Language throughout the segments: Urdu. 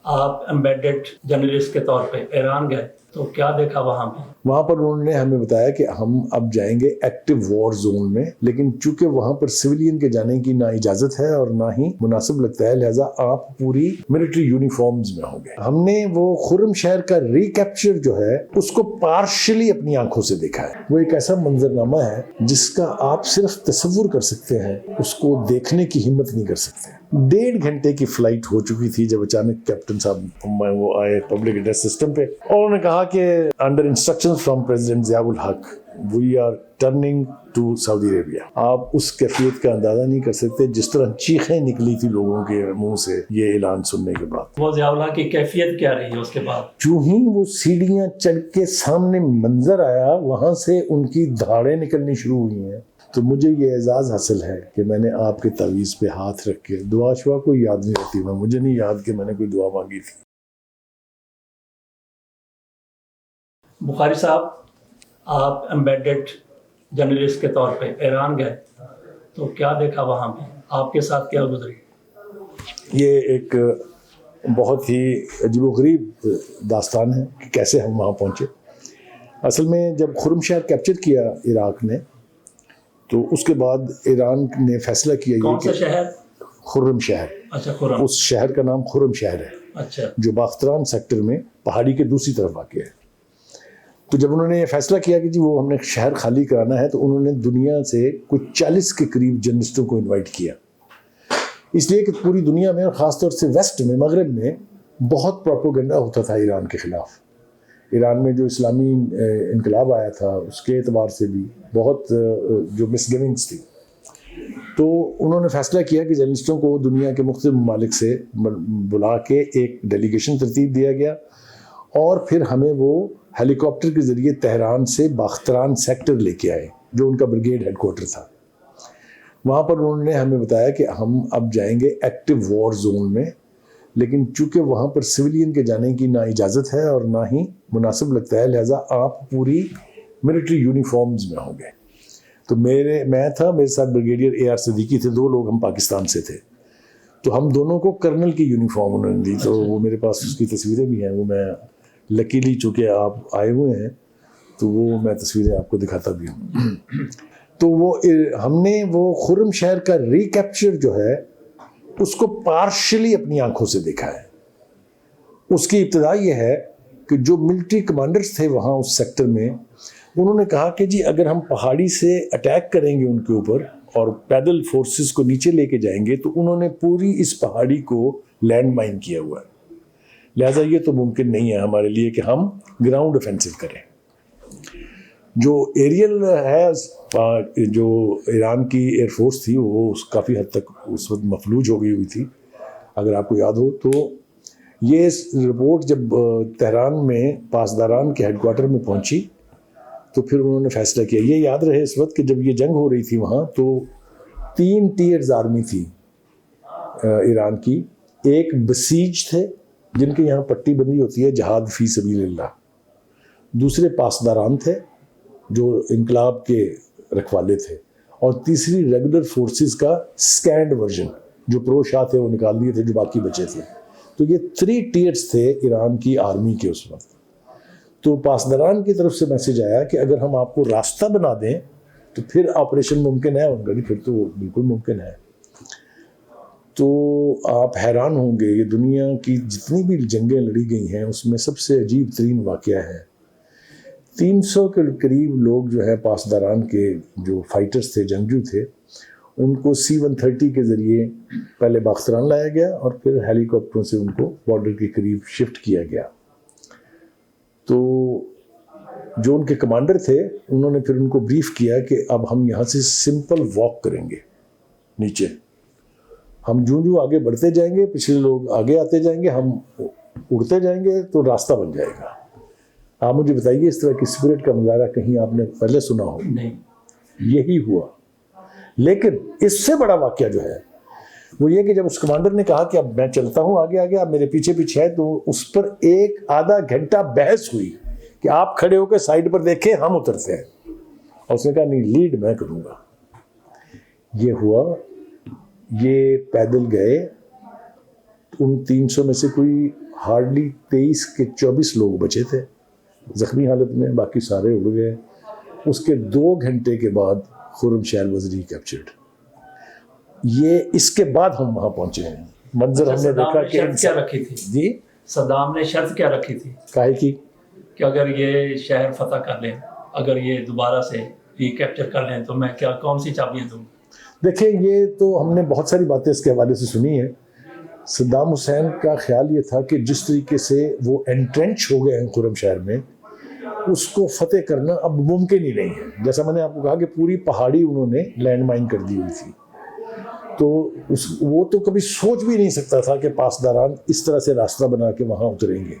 آپ ایمبیڈڈ جرنلسٹ کے طور پہ ایران گئے تو کیا دیکھا وہاں پہ؟ وہاں پر انہوں نے ہمیں بتایا کہ ہم اب جائیں گے ایکٹیو وار زون میں، لیکن چونکہ وہاں پر سویلین کے جانے کی نہ اجازت ہے اور نہ ہی مناسب لگتا ہے، لہٰذا آپ پوری ملٹری یونیفارمز میں ہوں گے۔ ہم نے وہ خرم شہر کا ریکیپچر جو ہے اس کو پارشلی اپنی آنکھوں سے دیکھا ہے۔ وہ ایک ایسا منظرنامہ ہے جس کا آپ صرف تصور کر سکتے ہیں، اس کو دیکھنے کی ہمت نہیں کر سکتے۔ 1.5 گھنٹے کی فلائٹ ہو چکی تھی جب اچانک کیپٹن صاحب وہ آئے پبلک ایڈریس سسٹم پہ، اور انہوں نے کہا کہ under instruction from president Zia ul Haq we are turning to Saudi Arabia. آپ اس کیفیت کا اندازہ نہیں کر سکتے جس طرح چیخیں نکلی تھی لوگوں کے منہ سے یہ اعلان سننے کے بعد۔ وہ ضیاء الحق کی کیفیت کیا رہی ہے اس کے بعد؟ جو ہی وہ سیڑھیاں چڑھ کے سامنے منظر آیا، وہاں سے ان کی دھاڑیں نکلنی شروع ہوئی ہیں۔ تو مجھے یہ اعزاز حاصل ہے کہ میں نے آپ کے تعویذ پہ ہاتھ رکھ کے دعا شعا کوئی یاد نہیں رہتی، مجھے نہیں یاد کہ میں نے کوئی دعا مانگی تھی۔ بخاری صاحب، آپ ایمبیڈڈ جرنلسٹ کے طور پہ ایران گئے تو کیا دیکھا وہاں پہ؟ آپ کے ساتھ کیا گزری؟ یہ ایک بہت ہی عجیب و غریب داستان ہے کہ کیسے ہم وہاں پہنچے۔ اصل میں جب خرم شہر کیپچر کیا عراق نے تو اس کے بعد ایران نے فیصلہ کیا کون سا شہر؟ خرم شہر۔ اچھا، خرم۔ اس شہر کا نام خرم شہر ہے، اچھا، جو باختران سیکٹر میں پہاڑی کے دوسری طرف واقع ہے۔ تو جب انہوں نے یہ فیصلہ کیا کہ جی وہ ہم نے شہر خالی کرانا ہے، تو انہوں نے دنیا سے کچھ 40 کے قریب جرنلسٹوں کو انوائٹ کیا، اس لیے کہ پوری دنیا میں اور خاص طور سے ویسٹ میں، مغرب میں بہت پروپیگنڈا ہوتا تھا ایران کے خلاف۔ ایران میں جو اسلامی انقلاب آیا تھا اس کے اعتبار سے بھی بہت جو مس گیونگس تھی، تو انہوں نے فیصلہ کیا کہ جرنلسٹوں کو دنیا کے مختلف ممالک سے بلا کے ایک ڈیلیگیشن ترتیب دیا گیا، اور پھر ہمیں وہ ہیلی کاپٹر کے ذریعے تہران سے باختران سیکٹر لے کے آئے جو ان کا بریگیڈ ہیڈ کوارٹر تھا۔ وہاں پر انہوں نے ہمیں بتایا کہ ہم اب جائیں گے ایکٹیو وار زون میں، لیکن چونکہ وہاں پر سویلین کے جانے کی نہ اجازت ہے اور نہ ہی مناسب لگتا ہے، لہٰذا آپ پوری ملٹری یونیفارمز میں ہوں گے۔ تو میں تھا، میرے ساتھ بریگیڈیئر AR صدیقی تھے، 2 لوگ ہم پاکستان سے تھے، تو ہم دونوں کو کرنل کی یونیفارم انہوں نے دی۔ تو وہ میرے پاس اس کی تصویریں بھی ہیں، وہ میں لکیلی چونکہ آپ آئے ہوئے ہیں تو وہ میں تصویریں آپ کو دکھاتا بھی ہوں۔ تو وہ ہم نے وہ خرم شہر کا ریکیپچر جو ہے اس کو پارشلی اپنی آنکھوں سے دیکھا ہے۔ اس کی ابتدا یہ ہے کہ جو ملٹری کمانڈرز تھے وہاں اس سیکٹر میں، انہوں نے کہا کہ جی اگر ہم پہاڑی سے اٹیک کریں گے ان کے اوپر اور پیدل فورسز کو نیچے لے کے جائیں گے، تو انہوں نے پوری اس پہاڑی کو لینڈ مائن کیا ہوا ہے، لہٰذا یہ تو ممکن نہیں ہے ہمارے لیے کہ ہم گراؤنڈ اوفینسو کریں۔ جو ایریل ہے، جو ایران کی ایئر فورس تھی، وہ کافی حد تک اس وقت مفلوج ہو گئی ہوئی تھی، اگر آپ کو یاد ہو۔ تو یہ رپورٹ جب تہران میں پاسداران کے ہیڈ کوارٹر میں پہنچی تو پھر انہوں نے فیصلہ کیا۔ یہ یاد رہے اس وقت کہ جب یہ جنگ ہو رہی تھی وہاں، تو 3 ٹیئرز آرمی تھی ایران کی۔ ایک بسیج تھے جن کے یہاں پٹی بندی ہوتی ہے جہاد فی سبیل اللہ، دوسرے پاسداران تھے جو انقلاب کے رکھوالے تھے، اور تیسری ریگولر فورسز کا سکینڈ ورژن، جو پرو شاہ تھے وہ نکال دیے تھے، جو باقی بچے تھے۔ تو یہ 3 ٹیئرز تھے ایران کی آرمی کے اس وقت۔ تو پاسداران کی طرف سے میسج آیا کہ اگر ہم آپ کو راستہ بنا دیں تو پھر آپریشن ممکن ہے۔ ان کا پھر تو بالکل ممکن ہے۔ تو آپ حیران ہوں گے، یہ دنیا کی جتنی بھی جنگیں لڑی گئی ہیں اس میں سب سے عجیب ترین واقعہ ہے۔ 300 کے قریب لوگ جو ہے پاسداران کے جو فائٹرز تھے، جنگجو تھے، ان کو C-130 کے ذریعے پہلے باختران لایا گیا اور پھر ہیلی کاپٹروں سے ان کو بارڈر کے قریب شفٹ کیا گیا۔ تو جو ان کے کمانڈر تھے انہوں نے پھر ان کو بریف کیا کہ اب ہم یہاں سے سمپل واک کریں گے نیچے، ہم جو آگے بڑھتے جائیں گے، پچھلے لوگ آگے آتے جائیں گے، ہم اڑتے جائیں گے تو راستہ بن جائے گا۔ آپ مجھے بتائیے اس طرح کی اسپرٹ کا مظاہرہ کہیں آپ نے پہلے سنا ہو؟ نہیں۔ یہی ہوا۔ لیکن اس سے بڑا واقعہ جو ہے وہ یہ کہ جب اس کمانڈر نے کہا کہ اب میں چلتا ہوں آگے آگے، آپ میرے پیچھے پیچھے ہے، تو اس پر 1-آدھا گھنٹہ بحث ہوئی کہ آپ کھڑے ہو کے سائڈ پر دیکھیں، ہم اترتے ہیں، اور اس نے کہا نہیں، لیڈ میں کروں گا۔ یہ ہوا، یہ پیدل گئے ان 300 میں سے کوئی ہارڈلی 23 کے 24 لوگ بچے تھے زخمی حالت میں، باقی سارے اڑ گئے. اس کے 2 گھنٹے کے بعد خرم شہر واز ریکیپچرڈ. یہ اس کے بعد ہم وہاں پہنچے ہیں. منظر ہم نے دیکھا کہ شرط کیا رکھی تھی؟ جی صدام نے شرط کیا رکھی تھی کاہے کی کہ اگر یہ شہر فتح کر لیں، اگر یہ دوبارہ سے ریکیپچر کر لیں تو میں کون سی چابیاں دوں؟ دیکھیں یہ تو ہم نے بہت ساری باتیں اس کے حوالے سے سنی ہیں. صدام حسین کا خیال یہ تھا کہ جس طریقے سے وہ انٹرنچ ہو گئے ہیں خرم شہر میں، اس کو فتح کرنا اب ممکن ہی نہیں ہے. جیسا میں نے آپ کو کہا کہ پوری پہاڑی انہوں نے لینڈ مائن کر دی ہوئی تھی، تو وہ تو کبھی سوچ بھی نہیں سکتا تھا کہ پاسداران اس طرح سے راستہ بنا کے وہاں اتریں گے.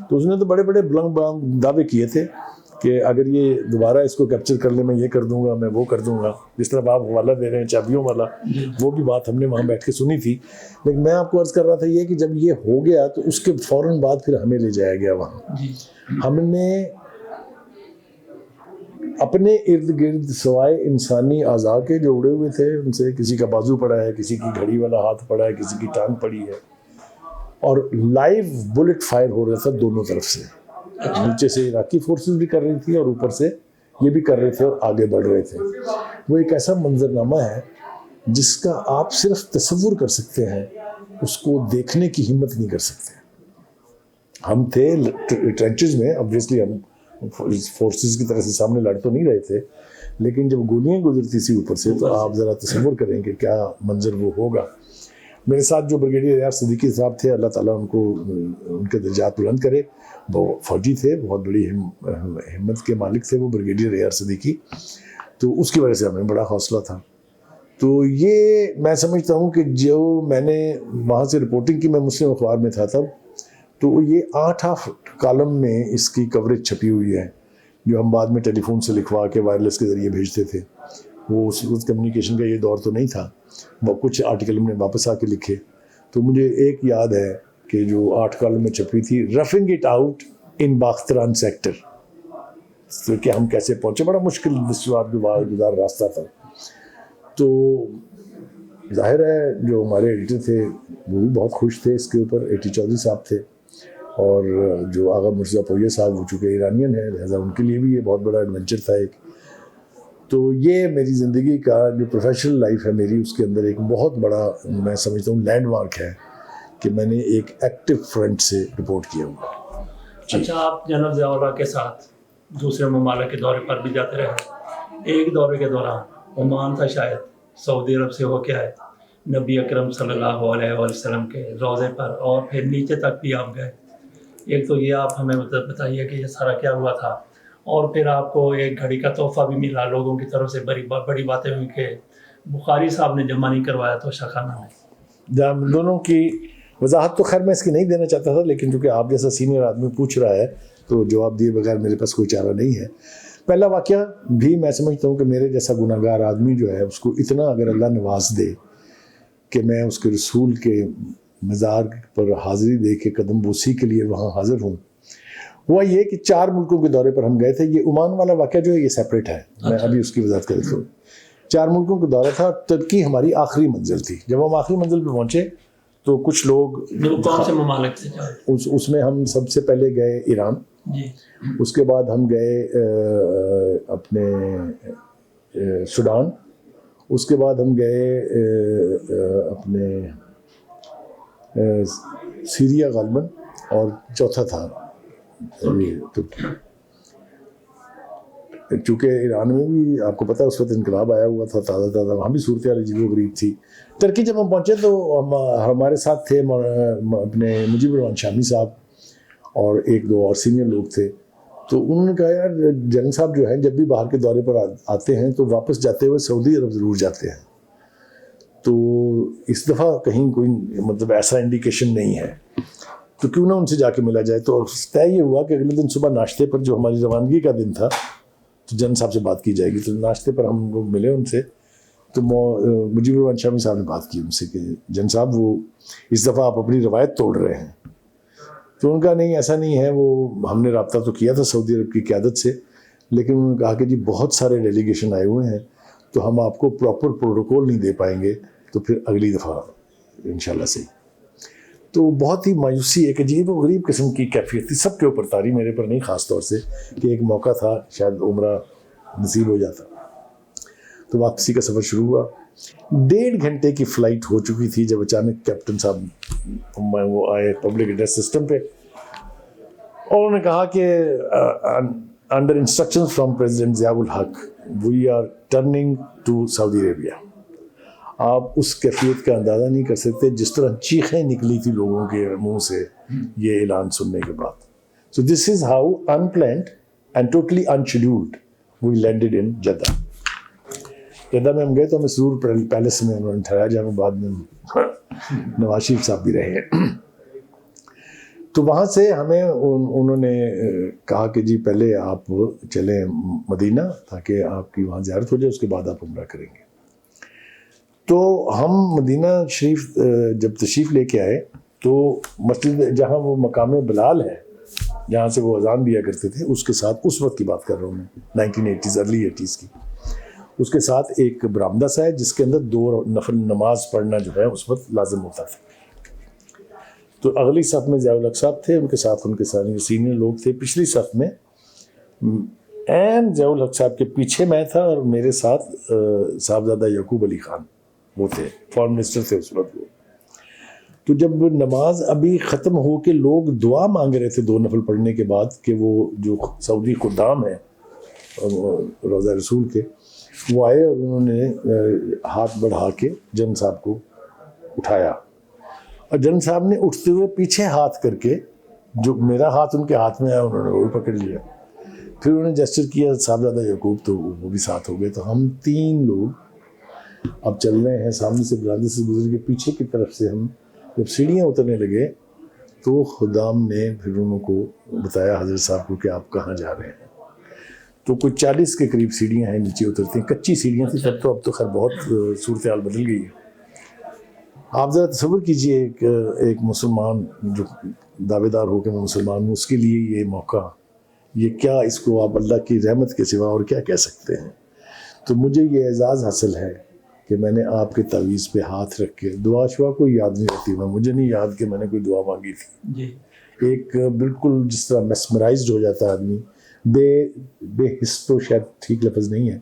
تو اس نے تو بڑے بڑے بلند دعوے کیے تھے کہ اگر یہ دوبارہ اس کو کیپچر کر لے میں یہ کر دوں گا، میں وہ کر دوں گا. جس طرح آپ حوالہ دے رہے ہیں چابیوں والا، وہ بھی بات ہم نے وہاں بیٹھ کے سنی تھی. لیکن میں آپ کو عرض کر رہا تھا یہ کہ جب یہ ہو گیا تو اس کے فوراً بعد پھر ہمیں لے جایا گیا وہاں. ہم نے اپنے ارد گرد سوائے انسانی اعضاء کے جو اڑے ہوئے تھے ان سے کسی کا بازو پڑا ہے، کسی کی گھڑی والا ہاتھ پڑا ہے، کسی کی ٹانگ پڑی ہے، اور لائیو بلٹ فائر ہو رہا تھا دونوں طرف سے. نیچے سے عراقی فورسز بھی کر رہی تھی اور اوپر سے یہ بھی کر رہے تھے اور آگے بڑھ رہے تھے. وہ ایک ایسا منظرنامہ ہے جس کا آپ صرف تصور کر سکتے ہیں، اس کو دیکھنے کی ہمت نہیں کر سکتے. ہم تھے ٹرنچز میں، obviously ہم فورسز کی طرح سے سامنے لڑ تو نہیں رہے تھے، لیکن جب گولیاں گزرتی تھی اوپر سے تو آپ ذرا تصور کریں کہ کیا منظر وہ ہوگا. میرے ساتھ جو بریگیڈیئر ریاض صدیقی صاحب تھے، اللہ تعالیٰ ان کو ان کے درجات بلند کرے، وہ فوجی تھے، بہت بڑی ہمت کے مالک تھے وہ بریگیڈیئر ریاض صدیقی. تو اس کی وجہ سے ہمیں بڑا حوصلہ تھا. تو یہ میں سمجھتا ہوں کہ جو میں نے وہاں سے رپورٹنگ کی، میں مسلم اخبار میں تھا تب، تو یہ 8 کالم میں اس کی کوریج چھپی ہوئی ہے جو ہم بعد میں ٹیلی فون سے لکھوا کے وائرلیس کے ذریعے بھیجتے تھے. وہ اس کمیونیکیشن کا یہ دور تو نہیں تھا. وہ کچھ آرٹیکل ہم نے واپس آ کے لکھے. تو مجھے ایک یاد ہے کہ جو 8 کالم میں چھپی تھی، رفنگ اٹ آؤٹ ان باختران سیکٹر، تو کہ ہم کیسے پہنچے، بڑا مشکل گزار راستہ تھا. تو ظاہر ہے جو ہمارے ایڈیٹر تھے وہ بھی بہت خوش تھے اس کے اوپر. اے ٹی چودھری صاحب تھے اور جو آغا مرزا پویہ صاحب، وہ چونکہ ایرانین ہیں لہٰذا ان کے لیے بھی یہ بہت بڑا ایڈونچر تھا ایک. تو یہ میری زندگی کا جو پروفیشنل لائف ہے میری، اس کے اندر ایک بہت بڑا میں سمجھتا ہوں لینڈ مارک ہے کہ میں نے ایک ایکٹیو فرنٹ سے رپورٹ کیا ہوا. اچھا، آپ جنرل ضیاء الرحمن کے ساتھ دوسرے ممالک کے دورے پر بھی جاتے رہے. ایک دورے کے دوران عمان تھا شاید، سعودی عرب سے ہو کے آئے، نبی اکرم صلی اللہ علیہ وسلم کے روضے پر، اور پھر نیچے تک بھی آپ گئے. ایک تو یہ آپ ہمیں بتائیے کہ یہ سارا کیا ہوا تھا، اور پھر آپ کو ایک گھڑی کا تحفہ بھی ملا لوگوں کی طرف سے. بڑی باتیں ہوئی کہ بخاری صاحب نے جمع نہیں کروایا تو شاخانہ میں. دونوں کی وضاحت تو خیر میں اس کی نہیں دینا چاہتا تھا، لیکن چونکہ آپ جیسا سینئر آدمی پوچھ رہا ہے تو جواب دیے بغیر میرے پاس کوئی چارہ نہیں ہے. پہلا واقعہ بھی میں سمجھتا ہوں کہ میرے جیسا گناہ گار آدمی جو ہے اس کو اتنا اگر اللہ نواز دے کہ میں اس کے رسول کے مزار پر حاضری دے کے قدم بوسی کے لیے وہاں حاضر ہوں. ہوا یہ کہ 4 ملکوں کے دورے پر ہم گئے تھے. یہ عمان والا واقعہ جو ہے یہ سیپریٹ ہے، میں ابھی اس کی وضاحت کر دیتا ہوں. 4 ملکوں کا دورہ تھا. ترکی ہماری آخری منزل تھی. جب ہم آخری منزل پہ پہنچے تو کچھ لوگ، کون سے ممالک سے؟ اس میں ہم سب سے پہلے گئے ایران جی، اس کے بعد ہم گئے اپنے سوڈان، اس کے بعد ہم گئے اپنے سیریا غالباً، اور چوتھا تھا ترکی. چونکہ ایران میں بھی آپ کو پتہ اس وقت انقلاب آیا ہوا تھا تازہ، وہاں بھی صورتحال عجیب و غریب تھی. ترکی جب ہم پہنچے تو ہمارے ساتھ تھے اپنے مجیب الرحمان شامی صاحب اور 1-2 اور سینئر لوگ تھے. تو انہوں نے کہا یار جنرل صاحب جو ہیں جب بھی باہر کے دورے پر آتے ہیں تو واپس جاتے ہوئے سعودی عرب ضرور جاتے ہیں. تو اس دفعہ کہیں کوئی مطلب ایسا انڈیکیشن نہیں ہے تو کیوں نہ ان سے جا کے ملا جائے. تو طے یہ ہوا کہ اگلے دن صبح ناشتے پر، جو ہماری روانگی کا دن تھا، تو جنرل صاحب سے بات کی جائے گی. تو ناشتے پر ہم لوگ ملے ان سے. تو مجیب الرحمان شامی صاحب نے بات کی ان سے کہ جنرل صاحب وہ اس دفعہ آپ اپنی روایت توڑ رہے ہیں. تو ان کا نہیں، ایسا نہیں ہے. وہ ہم نے رابطہ تو کیا تھا سعودی عرب کی قیادت سے، لیکن انہوں نے کہا کہ جی بہت سارے ڈیلیگیشن آئے ہوئے ہیں تو ہم آپ کو پراپر پروٹوکول نہیں دے پائیں گے، تو پھر اگلی دفعہ انشاءاللہ سے. تو بہت ہی مایوسی ایک عجیب و غریب قسم کی کیفیت تھی سب کے اوپر طاری، میرے پر نہیں خاص طور سے، کہ ایک موقع تھا شاید عمرہ نصیب ہو جاتا. تو واپسی کا سفر شروع ہوا. 1.5 گھنٹے کی فلائٹ ہو چکی تھی جب اچانک کیپٹن صاحب وہ آئے پبلک ایڈریس سسٹم پہ، اور انہوں نے کہا کہ under instruction from president Zia ul Haq we are turning to Saudi Arabia. آپ اس کیفیت کا اندازہ نہیں کر سکتے جس طرح چیخیں نکلی تھی لوگوں کے منہ سے یہ اعلان سننے کے بعد. So this was how unplanned and totally unscheduled we landed in Jeddah. Jeddah میں ہم گئے تو ہمیں سرور پیلس میں انہوں نے ٹھہرایا جہاں بعد میں نواز شریف صاحب بھی رہے ہیں. تو وہاں سے ہمیں انہوں نے کہا کہ جی پہلے آپ چلیں مدینہ تاکہ آپ کی وہاں زیارت ہو جائے، اس کے بعد آپ عمرہ کریں گے. تو ہم مدینہ شریف جب تشریف لے کے آئے تو مسجد جہاں وہ مقام بلال ہے جہاں سے وہ اذان دیا کرتے تھے، اس کے ساتھ اس وقت کی بات کر رہا ہوں میں 1980s ارلی 80s کی، اس کے ساتھ ایک برآمدہ سا ہے جس کے اندر 2 نفل نماز پڑھنا جو ہے اس وقت لازم ہوتا تھا. تو اگلی صف میں ضیاء الحق صاحب تھے، ان کے ساتھ سینئر لوگ تھے. پچھلی صف میں ضیاء الحق صاحب کے پیچھے میں تھا اور میرے ساتھ صاحبزادہ یعقوب علی خان وہ تھے، فارن منسٹر تھے اس وقت وہ. تو جب نماز ابھی ختم ہو کے لوگ دعا مانگ رہے تھے 2 نفل پڑھنے کے بعد کہ وہ جو سعودی خدام ہیں روضہ رسول کے، وہ آئے اور انہوں نے ہاتھ بڑھا کے جن صاحب کو اٹھایا، اور جن صاحب نے اٹھتے ہوئے پیچھے ہاتھ کر کے جو میرا ہاتھ ان کے ہاتھ میں آیا انہوں نے وہ پکڑ لیا. پھر انہوں نے جسچر کیا صاحبزادہ یعقوب، تو وہ بھی ساتھ ہو گئے. تو ہم 3 لوگ اب چل رہے ہیں، سامنے سے برادری سے گزر کے پیچھے کی طرف سے ہم جب سیڑھیاں اترنے لگے تو خدام نے پھر انہوں کو بتایا حضرت صاحب کو کہ آپ کہاں جا رہے ہیں. تو کوئی 40 کے قریب سیڑھیاں ہیں نیچے اترتی ہیں، کچی سیڑھیاں تھیں تب، تو اب تو خیر بہت صورتحال بدل گئی ہے. آپ ذرا تصور کیجئے ایک مسلمان جو دعوے دار ہو کے میں مسلمان ہوں، اس کے لیے یہ موقع، یہ کیا اس کو آپ اللہ کی رحمت کے سوا اور کیا کہہ سکتے ہیں. تو مجھے یہ اعزاز حاصل ہے کہ میں نے آپ کے تعویذ پہ ہاتھ رکھ کے دعا شعا کوئی یاد نہیں رہتی، مجھے نہیں یاد کہ میں نے کوئی دعا مانگی تھی جی. ایک بالکل جس طرح میسمرائزڈ ہو جاتا ہے آدمی، بے حس تو شاید ٹھیک لفظ نہیں ہے،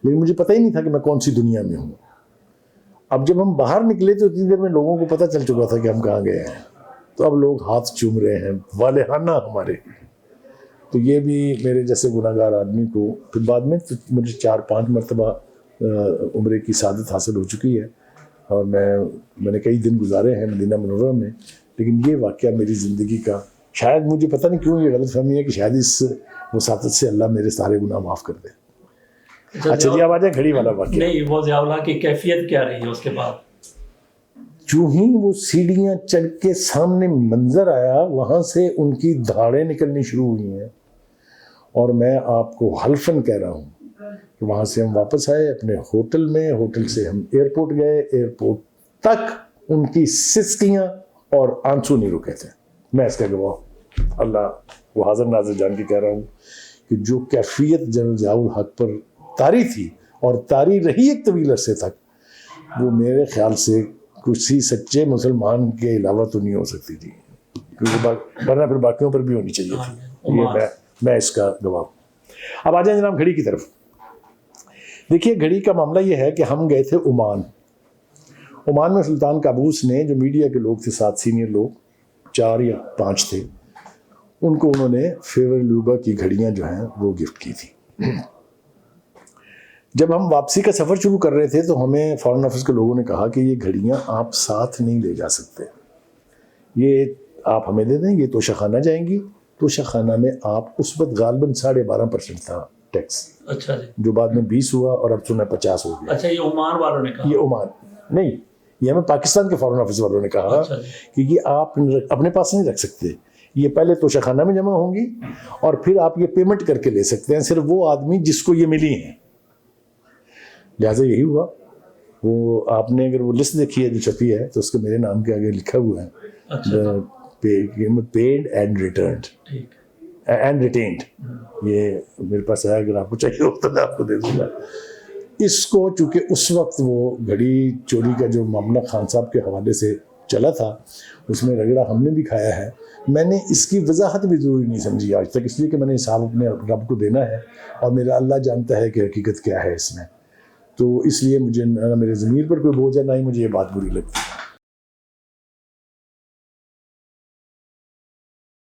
لیکن مجھے پتہ ہی نہیں تھا کہ میں کون سی دنیا میں ہوں. اب جب ہم باہر نکلے تو اتنی دیر میں لوگوں کو پتہ چل چکا تھا کہ ہم کہاں گئے ہیں. تو اب لوگ ہاتھ چوم رہے ہیں والہانہ ہمارے. تو یہ بھی میرے جیسے گناہ گار آدمی کو پھر بعد میں مجھے 4-5 مرتبہ عمرے کی سعادت حاصل ہو چکی ہے، اور میں نے کئی دن گزارے ہیں مدینہ منورہ میں. لیکن یہ واقعہ میری زندگی کا شاید مجھے پتہ نہیں کیوں یہ غلط فہمی ہے کہ شاید اس وساطت سے اللہ میرے سارے گناہ معاف کر دے. اچھا جی، اب آ جائیں گھڑی والا واقعہ. نہیں، وہ ضیاء الحق کی کیفیت کیا رہی ہے اس کے بعد؟ جو ہی وہ سیڑھیاں چڑھ کے سامنے منظر آیا، وہاں سے ان کی دھاڑیں نکلنی شروع ہوئی ہیں. اور میں آپ کو حلفاً کہہ رہا ہوں کہ وہاں سے ہم واپس آئے اپنے ہوٹل میں، ہوٹل سے ہم ایئرپورٹ گئے، ایئرپورٹ تک ان کی سسکیاں اور آنسو نہیں رکے تھے. میں اس کا گواہ اللہ وہ حاضر ناظر جان کے کہہ رہا ہوں کہ جو کیفیت جنرل ضیاء الحق پر طاری تھی اور طاری رہی ایک طویل عرصے تک، وہ میرے خیال سے کسی سچے مسلمان کے علاوہ تو نہیں ہو سکتی تھی، ورنہ پھر باقیوں پر بھی ہونی چاہیے تھی. یہ میں اس کا گواہ ہوں. اب آ جائیں جناب گھڑی کی طرف. دیکھیے گھڑی کا معاملہ یہ ہے کہ ہم گئے تھے عمان میں. سلطان قابوس نے جو میڈیا کے لوگ تھے 7 سینئر لوگ، 4 یا 5 تھے، ان کو انہوں نے فیور لوبا کی گھڑیاں جو ہیں وہ گفٹ کی تھی. جب ہم واپسی کا سفر شروع کر رہے تھے تو ہمیں فارن آفس کے لوگوں نے کہا کہ یہ گھڑیاں آپ ساتھ نہیں لے جا سکتے، یہ آپ ہمیں دے دیں، یہ توشہ خانہ جائیں گی. توشہ خانہ میں آپ اس وقت غالباً 12.5% تھا ٹیکس. اچھا جی. جو بعد میں 20 ہوا اور اب سنا 50 ہو گیا. اچھا، یہ عمان والوں نے کہا؟ یہ عمان نہیں، یہ ہمیں پاکستان کے فارن آفس والوں نے کہا کہ یہ آپ اپنے پاس نہیں رکھ سکتے، یہ پہلے توشہ خانہ میں جمع ہوں گی اور پھر آپ یہ پیمنٹ کر کے لے سکتے ہیں، صرف وہ آدمی جس کو یہ ملی ہیں. لہٰذا یہی ہوا. وہ آپ نے اگر وہ لسٹ دیکھی ہے جو چھپی ہے تو اس کے میرے نام کے آگے لکھا ہوا ہے paid and returned and retained. یہ میرے پاس ہے، اگر آپ کو چاہیے ہو تو میں آپ کو دے دوں گا. اس کو چونکہ اس وقت وہ گھڑی چوری کا جو معاملہ خان صاحب کے حوالے سے چلا تھا اس میں رگڑا ہم نے بھی کھایا ہے. میں نے اس کی وضاحت بھی ضروری نہیں سمجھی آج تک، اس لیے کہ میں نے حساب اپنے رب کو دینا ہے اور میرا اللہ جانتا ہے کہ حقیقت کیا ہے اس میں. تو اس لیے مجھے نہ میرے ضمیر پر کوئی بوجھ ہے، نہ ہی مجھے یہ بات بری لگتی ہے.